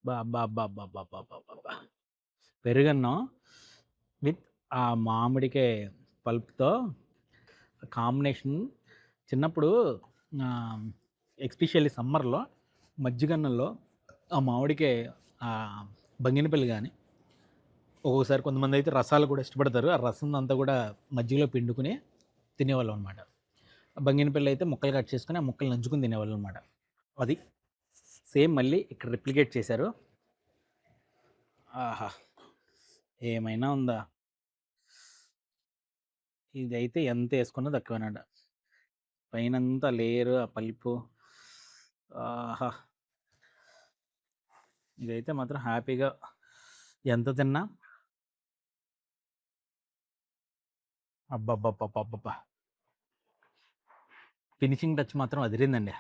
అబ్బబ్బబ్బబ్బబ్బబ్బబ్బబ్బా! పెరుగన్నం విత్ ఆ మామిడికాయ పల్ప్‌తో కాంబినేషన్ చిన్నప్పుడు ఆహ్, ఎస్పెషల్లీ సమ్మర్‌లో మజ్జిగన్నంలో ఆ మామిడికాయ ఆహ్, బంగినపల్లి గాని, ఒక్కొక్కసారి కొంతమందైతే రసాలు కూడా ఇష్టపడతారు. ఆ రసం అంతా కూడా మజ్జిగలో పిండుకొని తినేవాళ్ళం అనమాట. బంగినపల్లి అయితే ముక్కలు కట్ చేసుకొని, ఆ ముక్కలు నంచుకొని తినేవాళ్ళం అనమాట. అది సేమ్ మళ్ళీ ఇక్కడ రెప్లికేట్ చేశారు. ఆహా! ఏమైనా ఉందా? ఇదైతే ఎంతేసుకున్నా తక్కువేనండి. పైనంతా లేయరు, ఆ పల్పు ఆహా! ఇదైతే మాత్రం హ్యాపీగా ఎంత తిన్నా అబ్బబ్బబ్బబ్బబ్బబ్బా! ఫినిషింగ్ టచ్ మాత్రం అదిరిందండి.